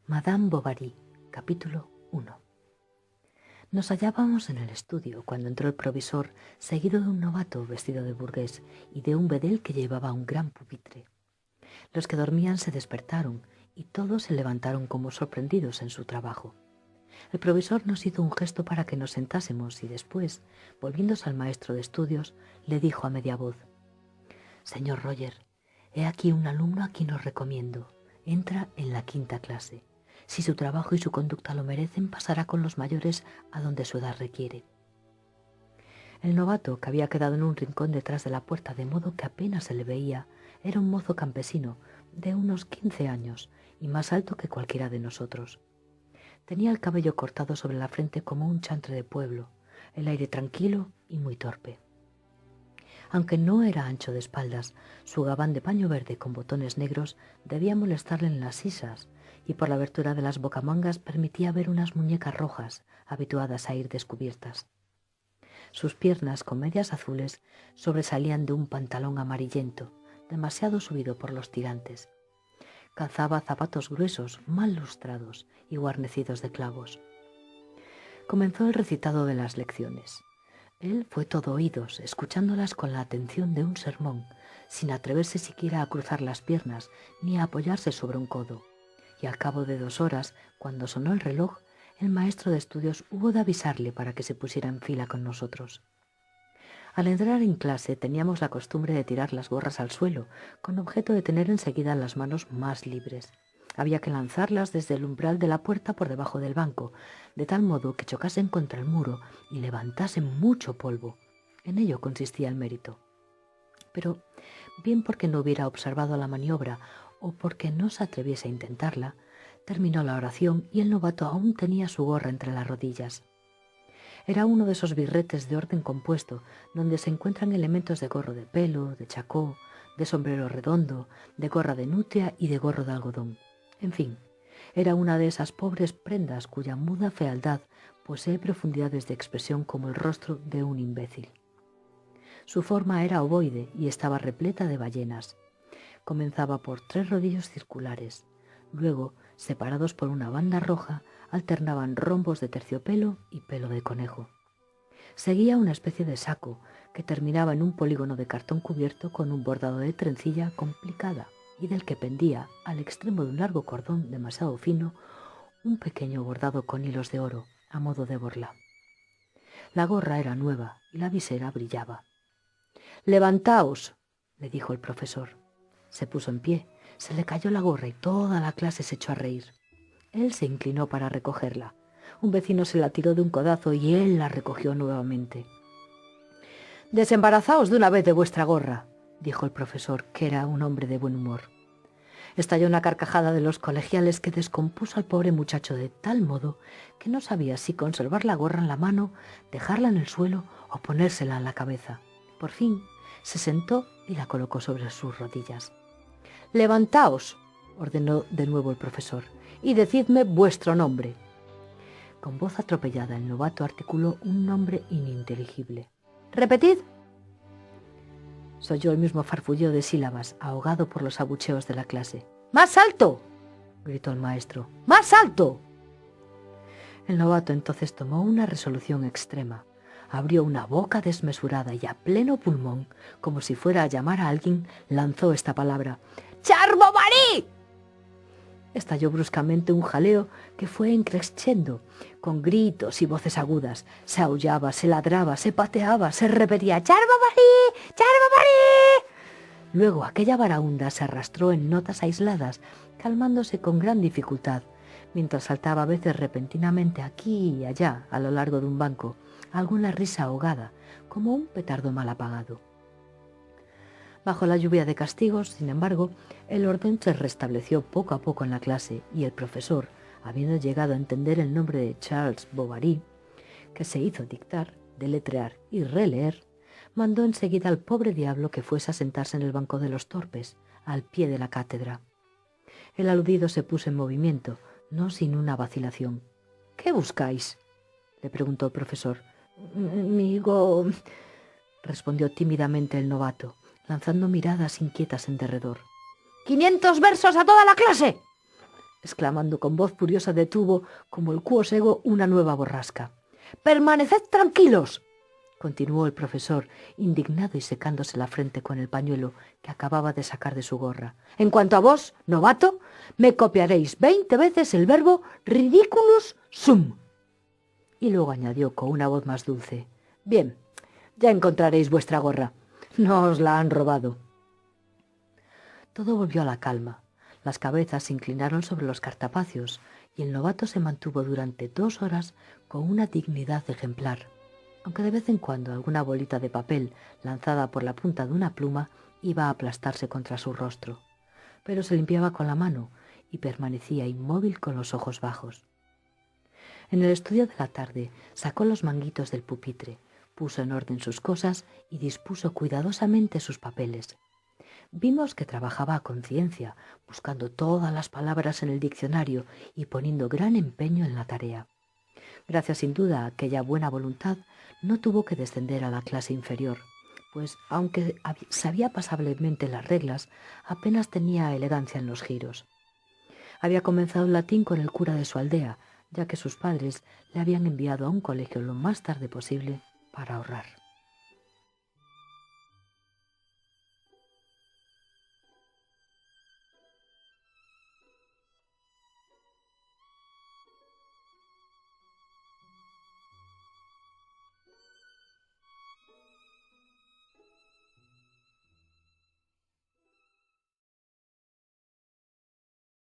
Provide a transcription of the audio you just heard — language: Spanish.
Madame Bovary, capítulo 1. Nos hallábamos en el estudio cuando entró el provisor, seguido de un novato vestido de burgués y de un bedel que llevaba un gran pupitre. Los que dormían se despertaron y todos se levantaron como sorprendidos en su trabajo. El provisor nos hizo un gesto para que nos sentásemos y después, volviéndose al maestro de estudios, le dijo a media voz: «Señor Roger, he aquí un alumno a quien os recomiendo. Entra en la 5ª clase. Si su trabajo y su conducta lo merecen, pasará con los mayores a donde su edad requiere». El novato, que había quedado en un rincón detrás de la puerta de modo que apenas se le veía, era un mozo campesino de unos 15 años y más alto que cualquiera de nosotros. Tenía el cabello cortado sobre la frente como un chantre de pueblo, el aire tranquilo y muy torpe. Aunque no era ancho de espaldas, su gabán de paño verde con botones negros debía molestarle en las sisas, y por la abertura de las bocamangas permitía ver unas muñecas rojas, habituadas a ir descubiertas. Sus piernas, con medias azules, sobresalían de un pantalón amarillento, demasiado subido por los tirantes. Calzaba zapatos gruesos, mal lustrados y guarnecidos de clavos. Comenzó el recitado de las lecciones. Él fue todo oídos, escuchándolas con la atención de un sermón, sin atreverse siquiera a cruzar las piernas ni a apoyarse sobre un codo. Y al cabo de 2 horas, cuando sonó el reloj, el maestro de estudios hubo de avisarle para que se pusiera en fila con nosotros. Al entrar en clase teníamos la costumbre de tirar las gorras al suelo, con objeto de tener enseguida las manos más libres. Había que lanzarlas desde el umbral de la puerta por debajo del banco, de tal modo que chocasen contra el muro y levantasen mucho polvo. En ello consistía el mérito. Pero, bien porque no hubiera observado la maniobra o porque no se atreviese a intentarla, terminó la oración y el novato aún tenía su gorra entre las rodillas. Era uno de esos birretes de orden compuesto, donde se encuentran elementos de gorro de pelo, de chacó, de sombrero redondo, de gorra de nutria y de gorro de algodón. En fin, era una de esas pobres prendas cuya muda fealdad posee profundidades de expresión como el rostro de un imbécil. Su forma era ovoide y estaba repleta de ballenas. Comenzaba por 3 rodillos circulares. Luego, separados por una banda roja, alternaban rombos de terciopelo y pelo de conejo. Seguía una especie de saco que terminaba en un polígono de cartón cubierto con un bordado de trencilla complicada y del que pendía, al extremo de un largo cordón demasiado fino, un pequeño bordado con hilos de oro, a modo de borla. La gorra era nueva y la visera brillaba. «Levantaos», le dijo el profesor. Se puso en pie, se le cayó la gorra y toda la clase se echó a reír. Él se inclinó para recogerla. Un vecino se la tiró de un codazo y él la recogió nuevamente. «Desembarazaos de una vez de vuestra gorra», dijo el profesor, que era un hombre de buen humor. Estalló una carcajada de los colegiales que descompuso al pobre muchacho de tal modo que no sabía si conservar la gorra en la mano, dejarla en el suelo o ponérsela en la cabeza. Por fin se sentó y la colocó sobre sus rodillas. «Levantaos», ordenó de nuevo el profesor, «y decidme vuestro nombre». Con voz atropellada el novato articuló un nombre ininteligible. «Repetid». Soy yo el mismo farfulleo de sílabas, ahogado por los abucheos de la clase. «¡Más alto!», gritó el maestro. «¡Más alto!». El novato entonces tomó una resolución extrema. Abrió una boca desmesurada y a pleno pulmón, como si fuera a llamar a alguien, lanzó esta palabra: «¡Char Bovary!». Estalló bruscamente un jaleo que fue increscendo, con gritos y voces agudas. Se aullaba, se ladraba, se pateaba, se repetía «¡Char Bovary! ¡Char Bovary!». Luego aquella baraúnda se arrastró en notas aisladas, calmándose con gran dificultad, mientras saltaba a veces repentinamente aquí y allá a lo largo de un banco, alguna risa ahogada, como un petardo mal apagado. Bajo la lluvia de castigos, sin embargo, el orden se restableció poco a poco en la clase y el profesor, habiendo llegado a entender el nombre de Charles Bovary, que se hizo dictar, deletrear y releer, mandó enseguida al pobre diablo que fuese a sentarse en el banco de los torpes, al pie de la cátedra. El aludido se puso en movimiento, no sin una vacilación. «¿Qué buscáis?», le preguntó el profesor. «Migo», respondió tímidamente el novato, lanzando miradas inquietas en derredor. «¡500 versos a toda la clase!», exclamando con voz furiosa detuvo, como el cuo sego, una nueva borrasca. «¡Permaneced tranquilos!», continuó el profesor, indignado y secándose la frente con el pañuelo que acababa de sacar de su gorra. «En cuanto a vos, novato, me copiaréis 20 veces el verbo ridiculus sum». Y luego añadió con una voz más dulce: «Bien, ya encontraréis vuestra gorra. No os la han robado». Todo volvió a la calma. Las cabezas se inclinaron sobre los cartapacios y el novato se mantuvo durante 2 horas con una dignidad ejemplar, aunque de vez en cuando alguna bolita de papel lanzada por la punta de una pluma iba a aplastarse contra su rostro. Pero se limpiaba con la mano y permanecía inmóvil con los ojos bajos. En el estudio de la tarde sacó los manguitos del pupitre, puso en orden sus cosas y dispuso cuidadosamente sus papeles. Vimos que trabajaba a conciencia, buscando todas las palabras en el diccionario y poniendo gran empeño en la tarea. Gracias sin duda a aquella buena voluntad, no tuvo que descender a la clase inferior, pues aunque sabía pasablemente las reglas, apenas tenía elegancia en los giros. Había comenzado el latín con el cura de su aldea, ya que sus padres le habían enviado a un colegio lo más tarde posible para ahorrar.